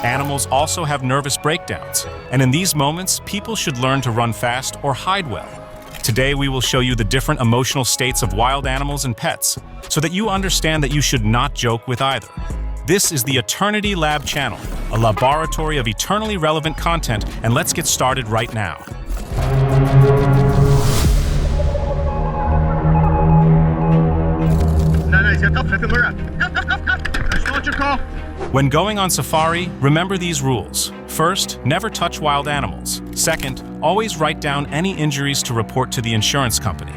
Animals also have nervous breakdowns, and in these moments, people should learn to run fast or hide well. Today, we will show you the different emotional states of wild animals and pets, so that you understand that you should not joke with either. This is the Eternity Lab channel, a laboratory of eternally relevant content, and let's get started right now. When going on safari, remember these rules. First, never touch wild animals. Second, always write down any injuries to report to the insurance company.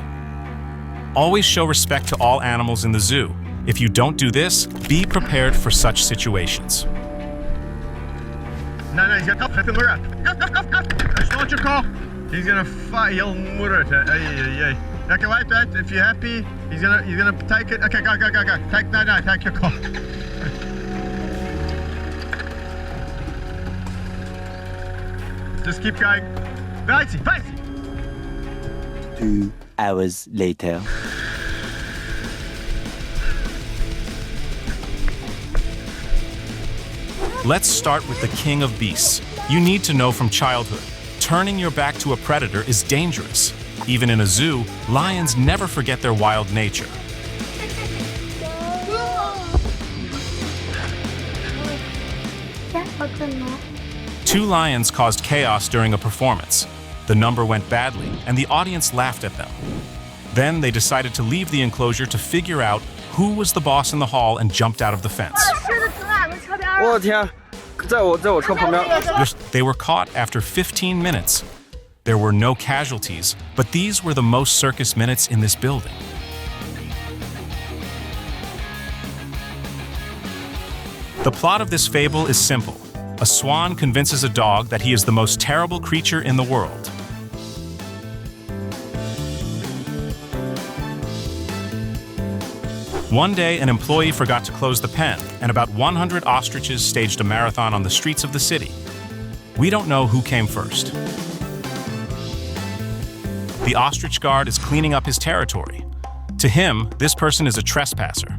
Always show respect to all animals in the zoo. If you don't do this, be prepared for such situations. He's gonna fight. He'll murder it. Okay, wait. If you're happy, he's gonna take it. Okay, go. Take your call. Just keep going. 2 hours later. Let's start with the king of beasts. You need to know from childhood, turning your back to a predator is dangerous. Even in a zoo, lions never forget their wild nature. Two lions caused chaos during a performance. The number went badly, and the audience laughed at them. Then they decided to leave the enclosure to figure out who was the boss in the hall and jumped out of the fence. They were caught after 15 minutes. There were no casualties, but these were the most circus minutes in this building. The plot of this fable is simple. A swan convinces a dog that he is the most terrible creature in the world. One day, an employee forgot to close the pen, and about 100 ostriches staged a marathon on the streets of the city. We don't know who came first. The ostrich guard is cleaning up his territory. To him, this person is a trespasser.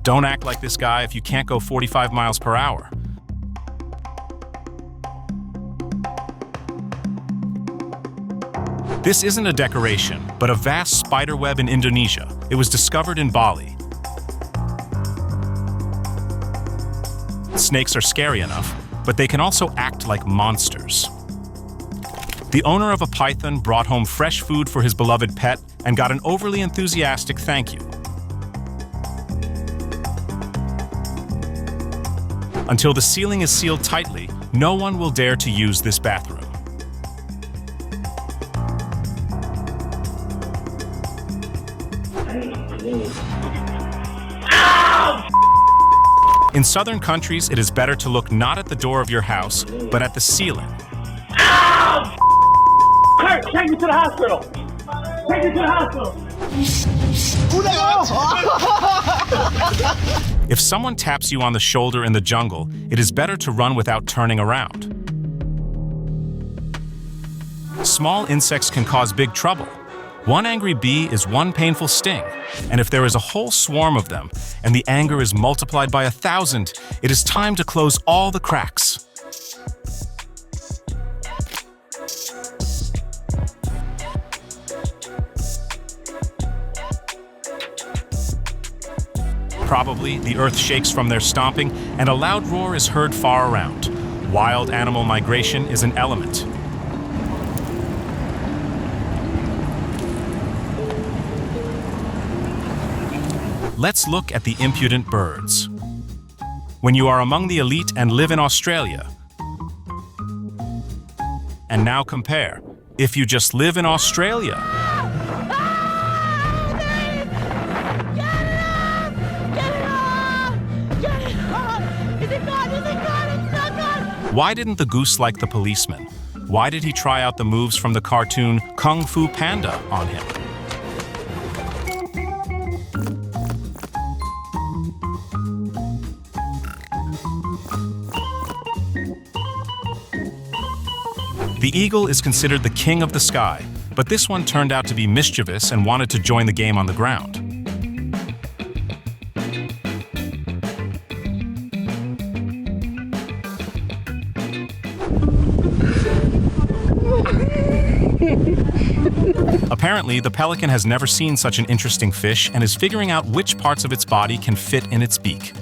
Don't act like this guy if you can't go 45 miles per hour. This isn't a decoration, but a vast spider web in Indonesia. It was discovered in Bali. Snakes are scary enough, but they can also act like monsters. The owner of a python brought home fresh food for his beloved pet and got an overly enthusiastic thank you. Until the ceiling is sealed tightly, no one will dare to use this bathroom. In southern countries, it is better to look not at the door of your house, but at the ceiling. Ow! Kurt, take me to the hospital! Take me to the hospital! If someone taps you on the shoulder in the jungle, it is better to run without turning around. Small insects can cause big trouble. One angry bee is one painful sting, and if there is a whole swarm of them, and the anger is multiplied by 1,000, it is time to close all the cracks. Probably, the earth shakes from their stomping, and a loud roar is heard far around. Wild animal migration is an element. Let's look at the impudent birds. When you are among the elite and live in Australia, and now compare, if you just live in Australia. Why didn't the goose like the policeman? Why did he try out the moves from the cartoon Kung Fu Panda on him? The eagle is considered the king of the sky, but this one turned out to be mischievous and wanted to join the game on the ground. Apparently, the pelican has never seen such an interesting fish and is figuring out which parts of its body can fit in its beak.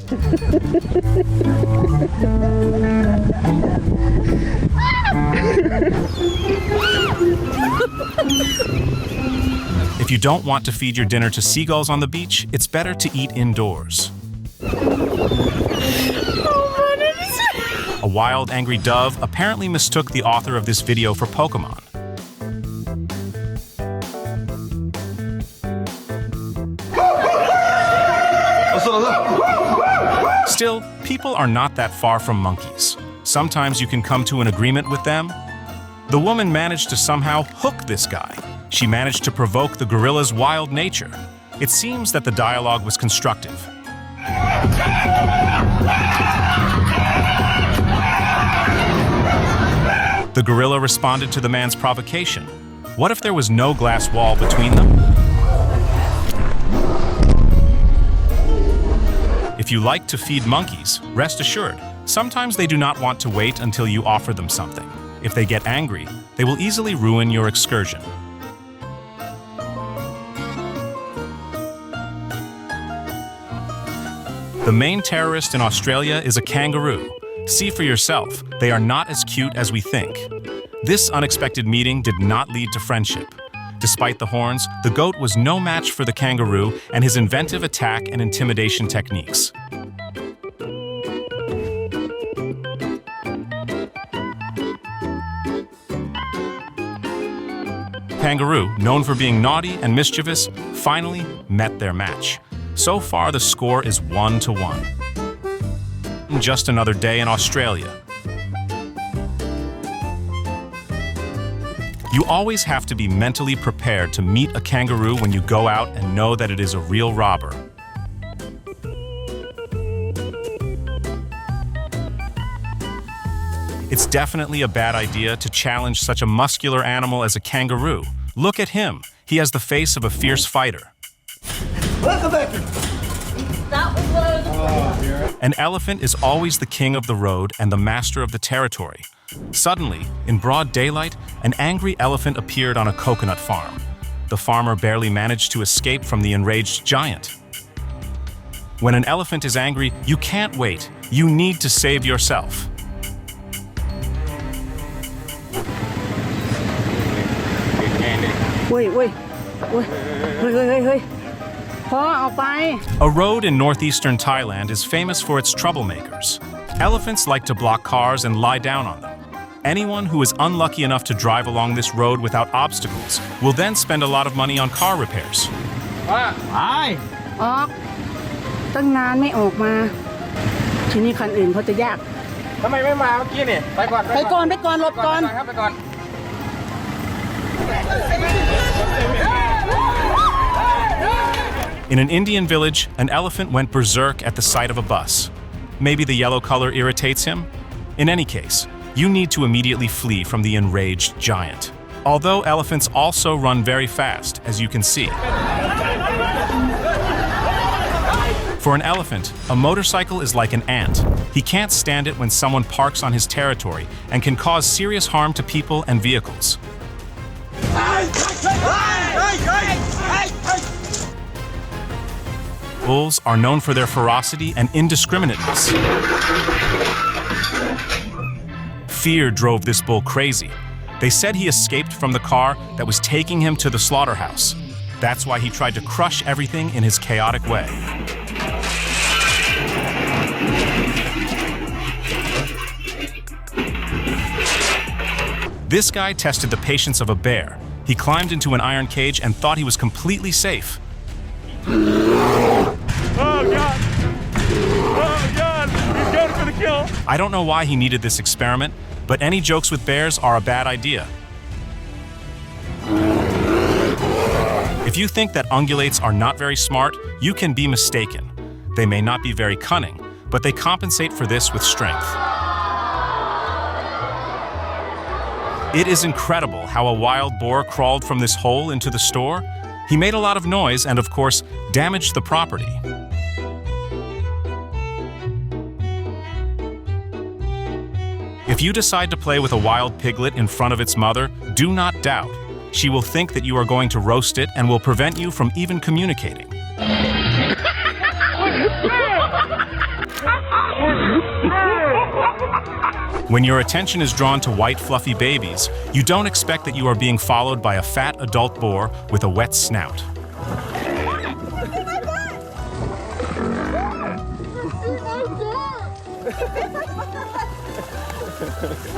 If you don't want to feed your dinner to seagulls on the beach, it's better to eat indoors. A wild, angry dove apparently mistook the author of this video for Pokemon. Still, people are not that far from monkeys. Sometimes you can come to an agreement with them. The woman managed to somehow hook this guy. She managed to provoke the gorilla's wild nature. It seems that the dialogue was constructive. The gorilla responded to the man's provocation. What if there was no glass wall between them? If you like to feed monkeys, rest assured, sometimes they do not want to wait until you offer them something. If they get angry, they will easily ruin your excursion. The main terrorist in Australia is a kangaroo. See for yourself, they are not as cute as we think. This unexpected meeting did not lead to friendship. Despite the horns, the goat was no match for the kangaroo and his inventive attack and intimidation techniques. Kangaroo, known for being naughty and mischievous, finally met their match. So far, the score is 1-1. Just another day in Australia. You always have to be mentally prepared to meet a kangaroo when you go out and know that it is a real robber. It's definitely a bad idea to challenge such a muscular animal as a kangaroo. Look at him. He has the face of a fierce fighter. An elephant is always the king of the road and the master of the territory. Suddenly, in broad daylight, an angry elephant appeared on a coconut farm. The farmer barely managed to escape from the enraged giant. When an elephant is angry, you can't wait. You need to save yourself. A road in northeastern Thailand is famous for its troublemakers. Elephants like to block cars and lie down on them. Anyone who is unlucky enough to drive along this road without obstacles will then spend a lot of money on car repairs. ออกตั้งนานไม่ออกมาทีนี้คันอื่นเขาจะยาก ทำไมไม่มาเมื่อกี้นี่ไปก่อน ไปก่อนหลบก่อน ครับไปก่อน In an Indian village, an elephant went berserk at the sight of a bus. Maybe the yellow color irritates him? In any case, you need to immediately flee from the enraged giant. Although elephants also run very fast, as you can see. For an elephant, a motorcycle is like an ant. He can't stand it when someone parks on his territory and can cause serious harm to people and vehicles. Bulls are known for their ferocity and indiscriminateness. Fear drove this bull crazy. They said he escaped from the car that was taking him to the slaughterhouse. That's why he tried to crush everything in his chaotic way. This guy tested the patience of a bear. He climbed into an iron cage and thought he was completely safe. Oh God! Oh God! He's going for the kill! I don't know why he needed this experiment, but any jokes with bears are a bad idea. If you think that ungulates are not very smart, you can be mistaken. They may not be very cunning, but they compensate for this with strength. It is incredible how a wild boar crawled from this hole into the store. He made a lot of noise and, of course, damaged the property. If you decide to play with a wild piglet in front of its mother, do not doubt. She will think that you are going to roast it and will prevent you from even communicating. When your attention is drawn to white fluffy babies, you don't expect that you are being followed by a fat adult boar with a wet snout.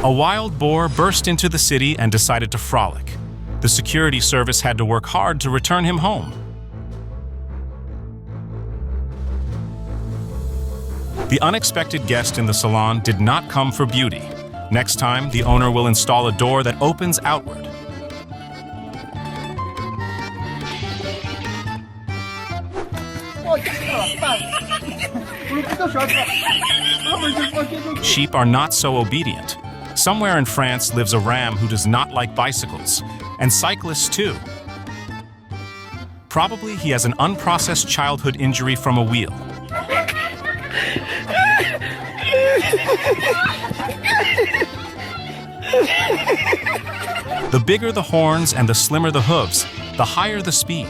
A wild boar burst into the city and decided to frolic. The security service had to work hard to return him home. The unexpected guest in the salon did not come for beauty. Next time, the owner will install a door that opens outward. Sheep are not so obedient. Somewhere in France lives a ram who does not like bicycles, and cyclists too. Probably he has an unprocessed childhood injury from a wheel. The bigger the horns and the slimmer the hooves, the higher the speed.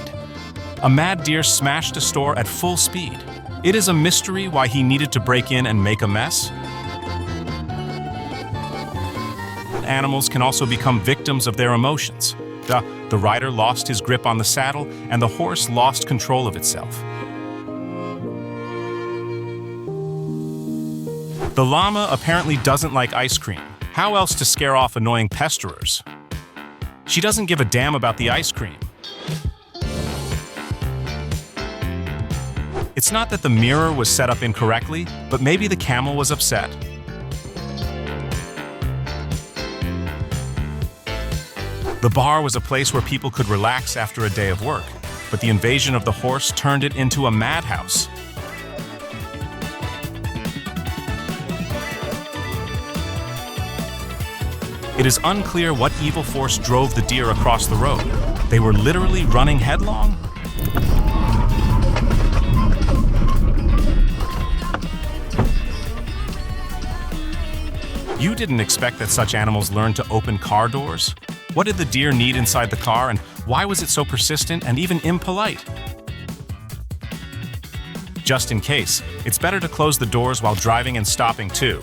A mad deer smashed a store at full speed. It is a mystery why he needed to break in and make a mess. Animals can also become victims of their emotions. The rider lost his grip on the saddle and the horse lost control of itself. The llama apparently doesn't like ice cream. How else to scare off annoying pesterers? She doesn't give a damn about the ice cream. It's not that the mirror was set up incorrectly, but maybe the camel was upset. The bar was a place where people could relax after a day of work, but the invasion of the horse turned it into a madhouse. It is unclear what evil force drove the deer across the road. They were literally running headlong. You didn't expect that such animals learned to open car doors? What did the deer need inside the car, and why was it so persistent and even impolite? Just in case, it's better to close the doors while driving and stopping too.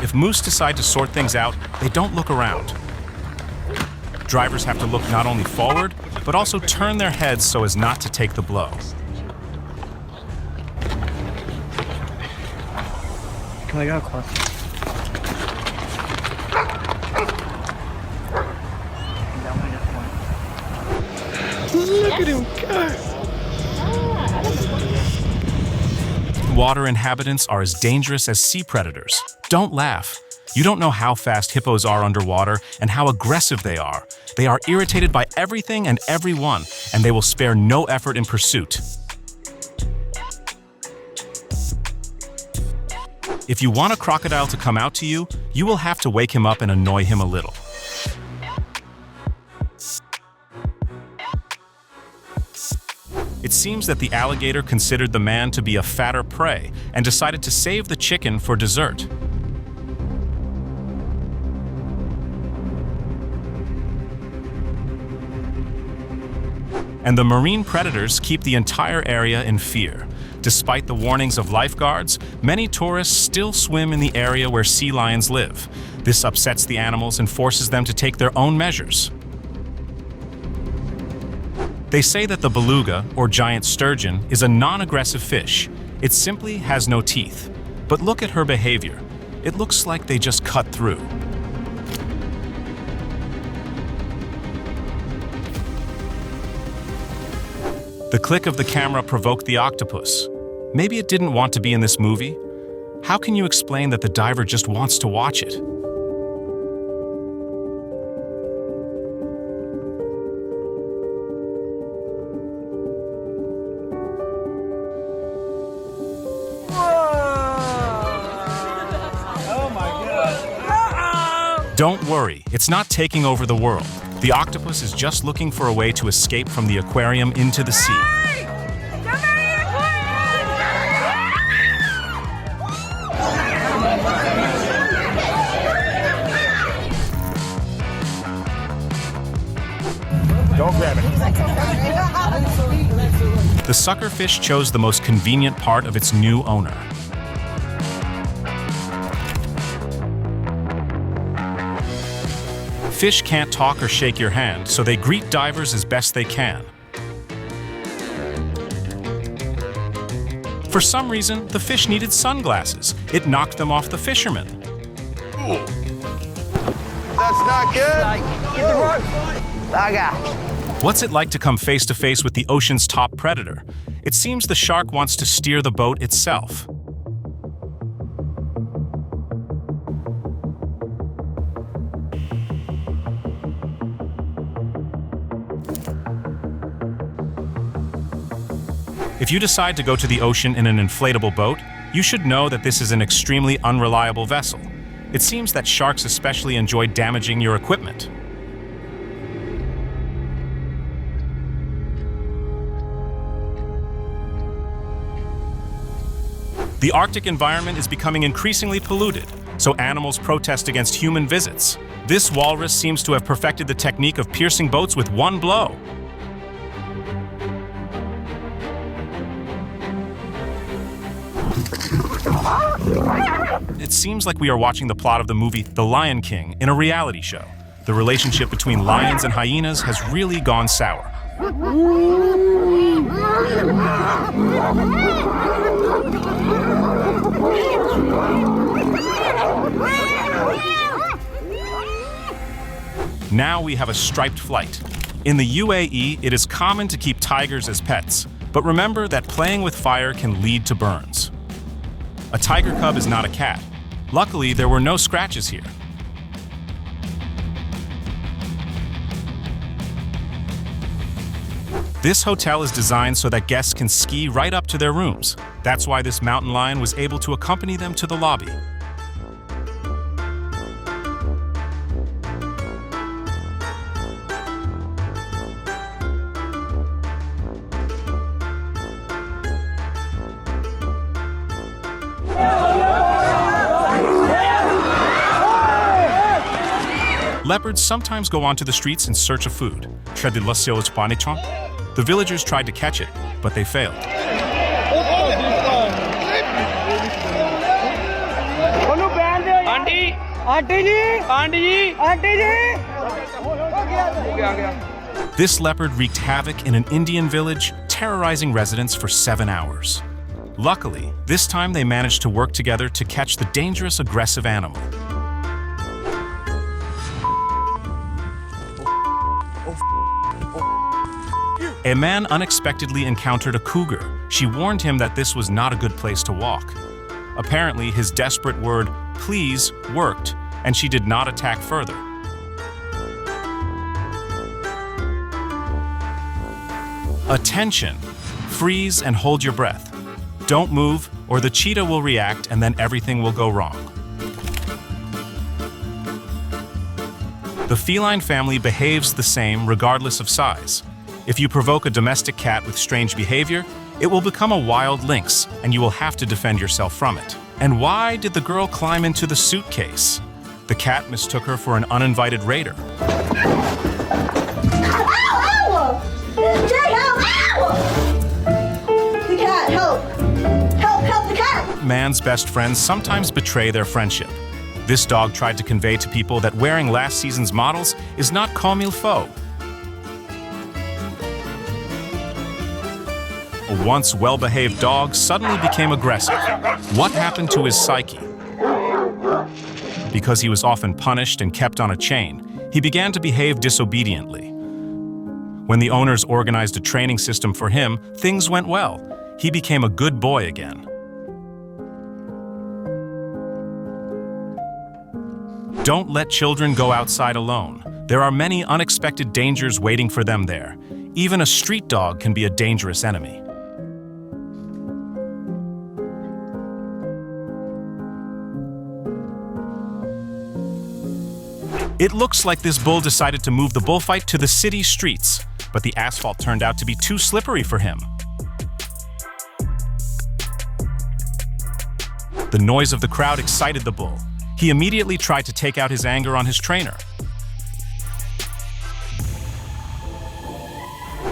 If moose decide to sort things out, they don't look around. Drivers have to look not only forward, but also turn their heads so as not to take the blow. Can I go across? Look at him go! Water inhabitants are as dangerous as sea predators. Don't laugh. You don't know how fast hippos are underwater and how aggressive they are. They are irritated by everything and everyone, and they will spare no effort in pursuit. If you want a crocodile to come out to you, you will have to wake him up and annoy him a little. It seems that the alligator considered the man to be a fatter prey and decided to save the chicken for dessert. And the marine predators keep the entire area in fear. Despite the warnings of lifeguards, many tourists still swim in the area where sea lions live. This upsets the animals and forces them to take their own measures. They say that the beluga, or giant sturgeon, is a non-aggressive fish. It simply has no teeth. But look at her behavior. It looks like they just cut through. The click of the camera provoked the octopus. Maybe it didn't want to be in this movie. How can you explain that the diver just wants to watch it? Don't worry, it's not taking over the world. The octopus is just looking for a way to escape from the aquarium into the sea. Come out of the aquarium! The suckerfish chose the most convenient part of its new owner. Fish can't talk or shake your hand, so they greet divers as best they can. For some reason, the fish needed sunglasses. It knocked them off the fisherman. That's not good. What's it like to come face to face with the ocean's top predator? It seems the shark wants to steer the boat itself. If you decide to go to the ocean in an inflatable boat, you should know that this is an extremely unreliable vessel. It seems that sharks especially enjoy damaging your equipment. The Arctic environment is becoming increasingly polluted, so animals protest against human visits. This walrus seems to have perfected the technique of piercing boats with one blow. It seems like we are watching the plot of the movie The Lion King in a reality show. The relationship between lions and hyenas has really gone sour. Now we have a striped flight. In the UAE, it is common to keep tigers as pets, but remember that playing with fire can lead to burns. A tiger cub is not a cat. Luckily, there were no scratches here. This hotel is designed so that guests can ski right up to their rooms. That's why this mountain lion was able to accompany them to the lobby. Leopards sometimes go onto the streets in search of food. The villagers tried to catch it, but they failed. This leopard wreaked havoc in an Indian village, terrorizing residents for 7 hours. Luckily, this time they managed to work together to catch the dangerous, aggressive animal. A man unexpectedly encountered a cougar. She warned him that this was not a good place to walk. Apparently, his desperate word, "please," worked, and she did not attack further. Attention! Freeze and hold your breath. Don't move, or the cheetah will react and then everything will go wrong. The feline family behaves the same regardless of size. If you provoke a domestic cat with strange behavior, it will become a wild lynx, and you will have to defend yourself from it. And why did the girl climb into the suitcase? The cat mistook her for an uninvited raider. The cat, help! Help the cat! Man's best friends sometimes betray their friendship. This dog tried to convey to people that wearing last season's models is not comme il faut. A once well-behaved dog suddenly became aggressive. What happened to his psyche? Because he was often punished and kept on a chain, he began to behave disobediently. When the owners organized a training system for him, things went well. He became a good boy again. Don't let children go outside alone. There are many unexpected dangers waiting for them there. Even a street dog can be a dangerous enemy. It looks like this bull decided to move the bullfight to the city streets, but the asphalt turned out to be too slippery for him. The noise of the crowd excited the bull. He immediately tried to take out his anger on his trainer.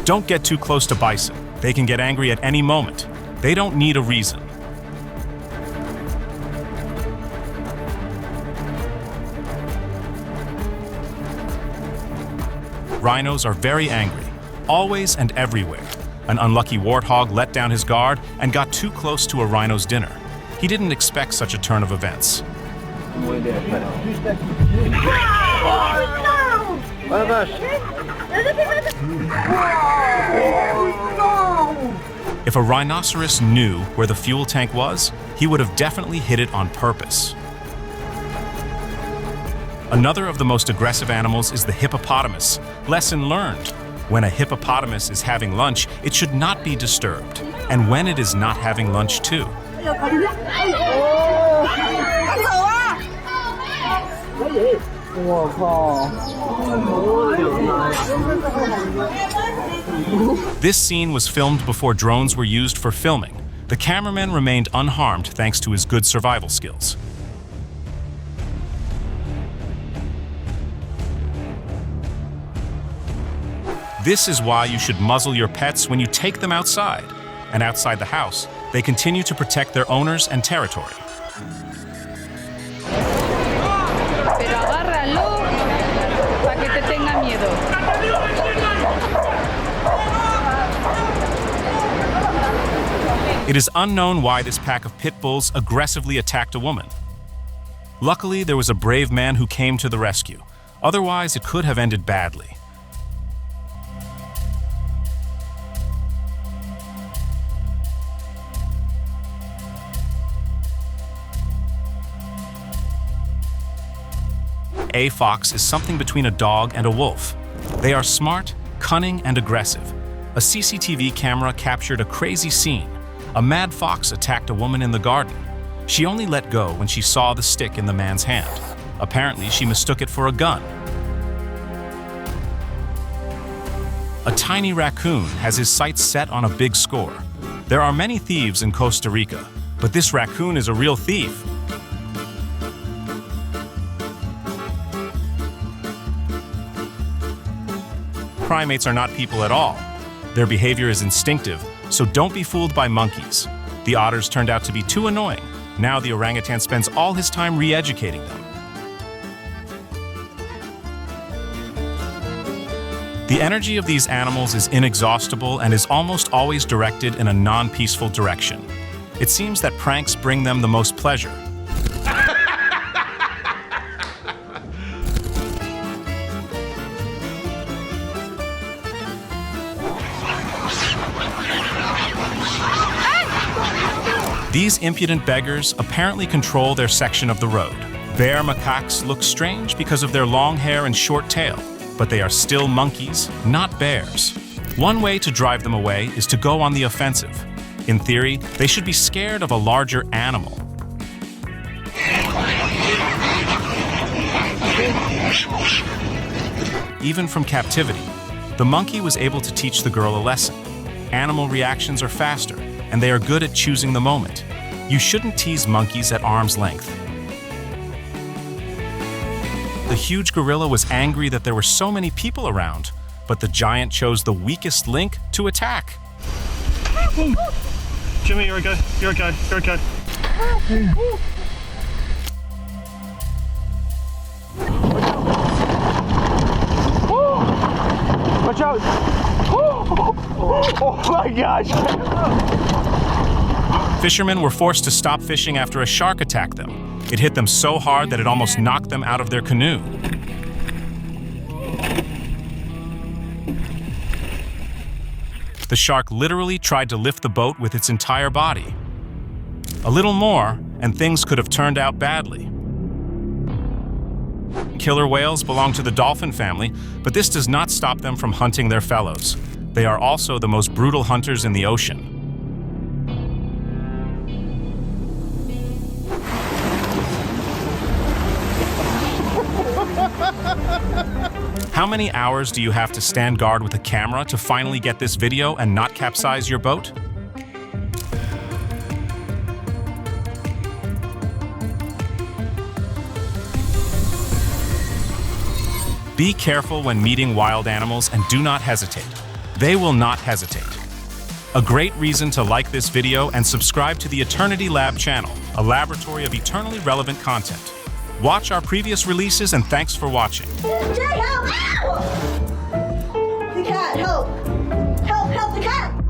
Don't get too close to bison. They can get angry at any moment. They don't need a reason. Rhinos are very angry, always and everywhere. An unlucky warthog let down his guard and got too close to a rhino's dinner. He didn't expect such a turn of events. If a rhinoceros knew where the fuel tank was, he would have definitely hit it on purpose. Another of the most aggressive animals is the hippopotamus. Lesson learned. When a hippopotamus is having lunch, it should not be disturbed. And when it is not having lunch too. This scene was filmed before drones were used for filming. The cameraman remained unharmed thanks to his good survival skills. This is why you should muzzle your pets when you take them outside. And outside the house, they continue to protect their owners and territory. Pero agárralo para que te tenga miedo. It is unknown why this pack of pit bulls aggressively attacked a woman. Luckily, there was a brave man who came to the rescue. Otherwise, it could have ended badly. A fox is something between a dog and a wolf. They are smart, cunning, and aggressive. A CCTV camera captured a crazy scene. A mad fox attacked a woman in the garden. She only let go when she saw the stick in the man's hand. Apparently, she mistook it for a gun. A tiny raccoon has his sights set on a big score. There are many thieves in Costa Rica, but this raccoon is a real thief. Primates are not people at all. Their behavior is instinctive, so don't be fooled by monkeys. The otters turned out to be too annoying. Now the orangutan spends all his time re-educating them. The energy of these animals is inexhaustible and is almost always directed in a non-peaceful direction. It seems that pranks bring them the most pleasure. These impudent beggars apparently control their section of the road. Bear macaques look strange because of their long hair and short tail, but they are still monkeys, not bears. One way to drive them away is to go on the offensive. In theory, they should be scared of a larger animal. Even from captivity, the monkey was able to teach the girl a lesson. Animal reactions are faster, and they are good at choosing the moment. You shouldn't tease monkeys at arm's length. The huge gorilla was angry that there were so many people around, but the giant chose the weakest link to attack. Jimmy, you're okay. You're okay. You're okay. Watch out! Oh my gosh! Fishermen were forced to stop fishing after a shark attacked them. It hit them so hard that it almost knocked them out of their canoe. The shark literally tried to lift the boat with its entire body. A little more, and things could have turned out badly. Killer whales belong to the dolphin family, but this does not stop them from hunting their fellows. They are also the most brutal hunters in the ocean. How many hours do you have to stand guard with a camera to finally get this video and not capsize your boat? Be careful when meeting wild animals and do not hesitate. they will not hesitate. A great reason to like this video and subscribe to the Eternity Lab channel, a laboratory of eternally relevant content. Watch our previous releases and thanks for watching. Jay, help! Ow! The cat, help! Help, help the cat!